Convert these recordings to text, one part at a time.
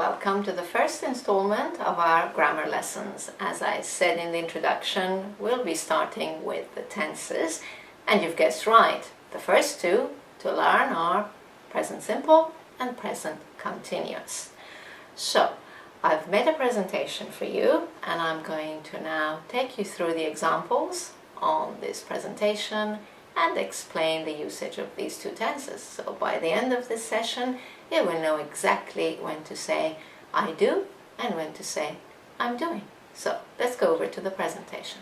welcome to the first installment of our grammar lessons. As I said in the introduction, we'll be starting with the tenses, and you've guessed right. The first two to learn are present simple and present continuous. So, I've made a presentation for you, and I'm going to now take you through the examples on this presentation and explain the usage of these two tenses. So by the end of this session, you will know exactly when to say I do and when to say I'm doing. So let's go over to the presentation.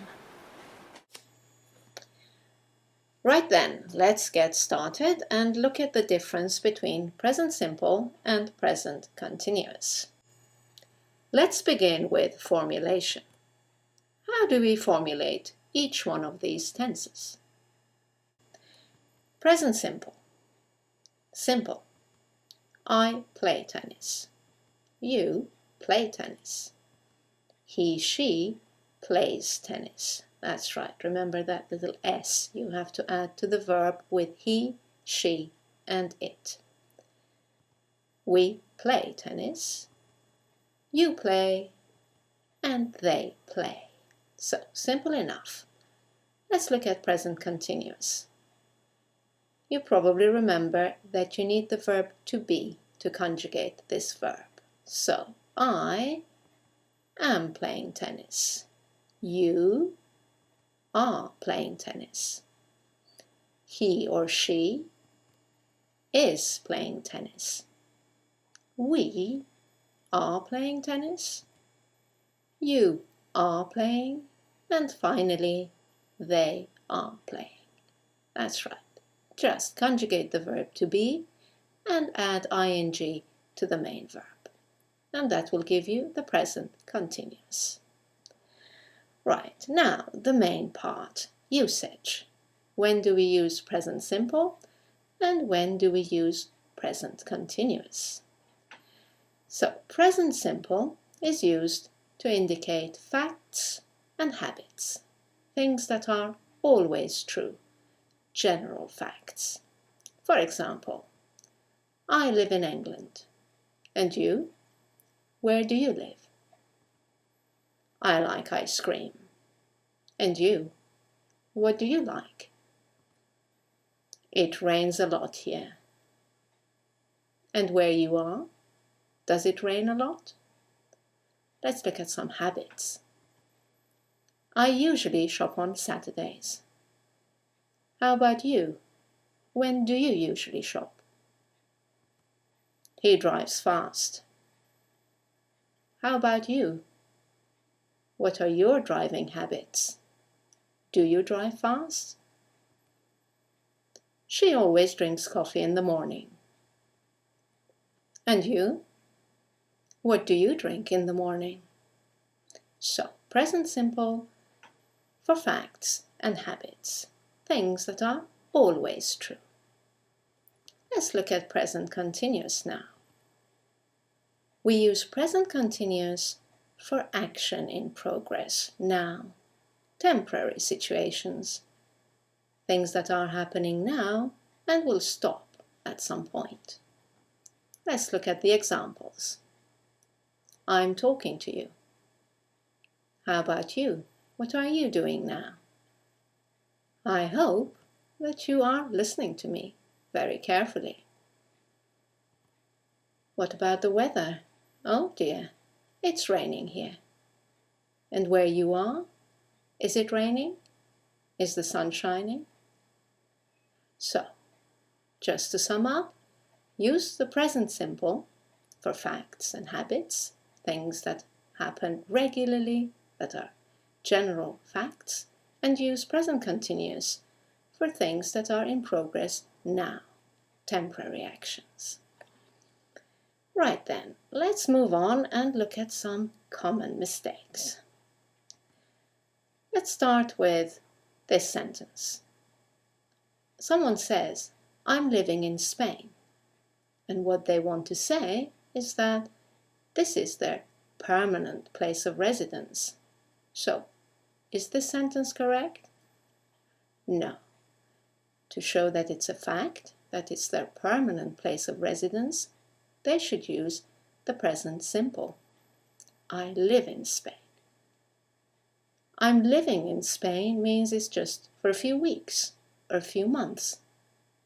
Right then, let's get started and look at the difference between present simple and present continuous. Let's begin with formulation. How do we formulate each one of these tenses? Present simple. Simple. I play tennis. You play tennis. He, she plays tennis. That's right. Remember that little S you have to add to the verb with he, she, and it. We play tennis. You play, and they play. So, simple enough. Let's look at present continuous. You probably remember that you need the verb to be to conjugate this verb. So, I am playing tennis. You are playing tennis. He or she is playing tennis. We are playing tennis. You are playing. And finally, they are playing. That's right. Just conjugate the verb to be and add ing to the main verb. And that will give you the present continuous. Right, now the main part, usage. When do we use present simple and when do we use present continuous? So, present simple is used to indicate facts and habits, things that are always true. General facts. For example, I live in England. And you? Where do you live? I like ice cream. And you? What do you like? It rains a lot here. And where you are? Does it rain a lot? Let's look at some habits. I usually shop on Saturdays. How about you? When do you usually shop? He drives fast. How about you? What are your driving habits? Do you drive fast? She always drinks coffee in the morning. And you? What do you drink in the morning? So, present simple for facts and habits, things that are always true. Let's look at present continuous now. We use present continuous for action in progress now, temporary situations, things that are happening now and will stop at some point. Let's look at the examples. I'm talking to you. How about you? What are you doing now? I hope that you are listening to me very carefully. What about the weather? Oh dear, it's raining here. And where you are? Is it raining? Is the sun shining? So, just to sum up, use the present simple for facts and habits, things that happen regularly, that are general facts, and use present continuous for things that are in progress now, temporary actions. Right then, let's move on and look at some common mistakes. Let's start with this sentence. Someone says, I'm living in Spain. And what they want to say is that this is their permanent place of residence. So, is this sentence correct? No. To show that it's a fact, that it's their permanent place of residence, they should use the present simple. I live in Spain. I'm living in Spain means it's just for a few weeks or a few months.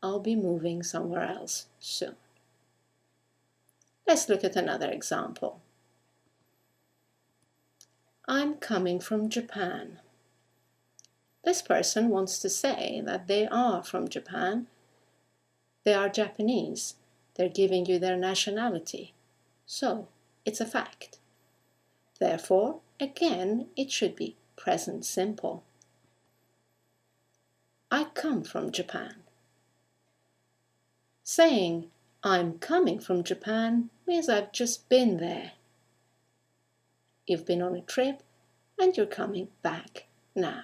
I'll be moving somewhere else soon. Let's look at another example. I'm coming from Japan. This person wants to say that they are from Japan. They are Japanese. They're giving you their nationality. So, it's a fact. Therefore, again, it should be present simple. I come from Japan. Saying I'm coming from Japan means I've just been there. You've been on a trip and you're coming back now.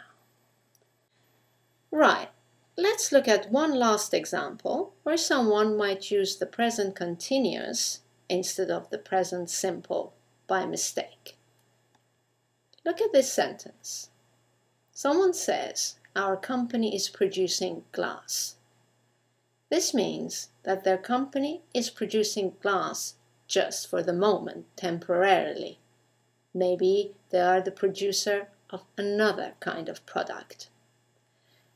Right, let's look at one last example where someone might use the present continuous instead of the present simple by mistake. Look at this sentence. Someone says, our company is producing glass. This means that their company is producing glass just for the moment, temporarily. Maybe they are the producer of another kind of product.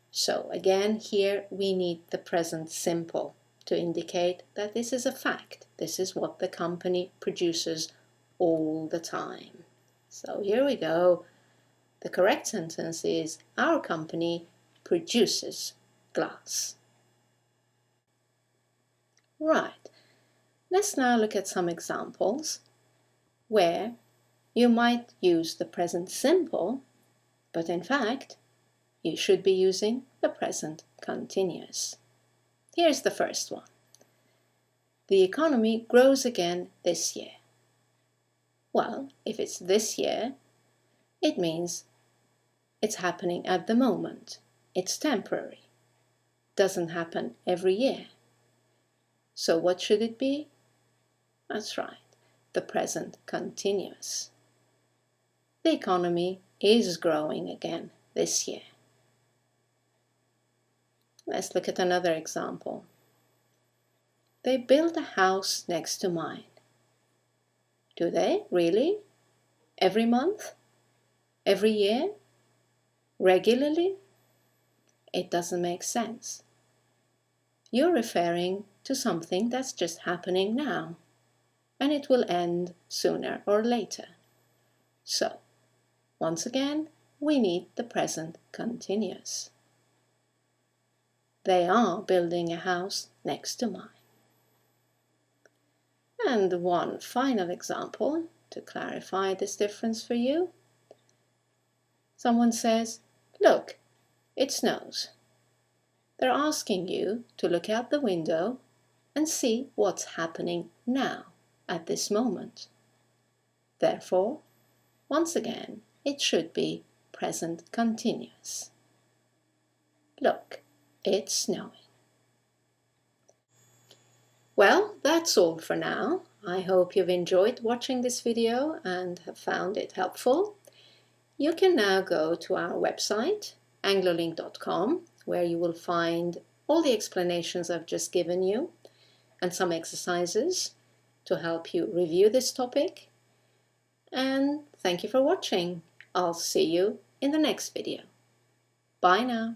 So again, here we need the present simple to indicate that this is a fact. This is what the company produces all the time. So here we go. The correct sentence is, our company produces glass. Right, let's now look at some examples where you might use the present simple, but in fact, you should be using the present continuous. Here's the first one. The economy grows again this year. Well, if it's this year, it means it's happening at the moment. It's temporary. Doesn't happen every year. So what should it be? That's right, the present continuous. The economy is growing again this year. Let's look at another example. They build a house next to mine. Do they? Really? Every month? Every year? Regularly? It doesn't make sense. You're referring to something that's just happening now, and it will end sooner or later. So, once again, we need the present continuous. They are building a house next to mine. And one final example to clarify this difference for you. Someone says, look, it snows. They're asking you to look out the window and see what's happening now, at this moment. Therefore, once again, it should be present continuous. Look, it's snowing. Well, that's all for now. I hope you've enjoyed watching this video and have found it helpful. You can now go to our website, Anglo-Link.com, where you will find all the explanations I've just given you and some exercises to help you review this topic. And thank you for watching. I'll see you in the next video. Bye now.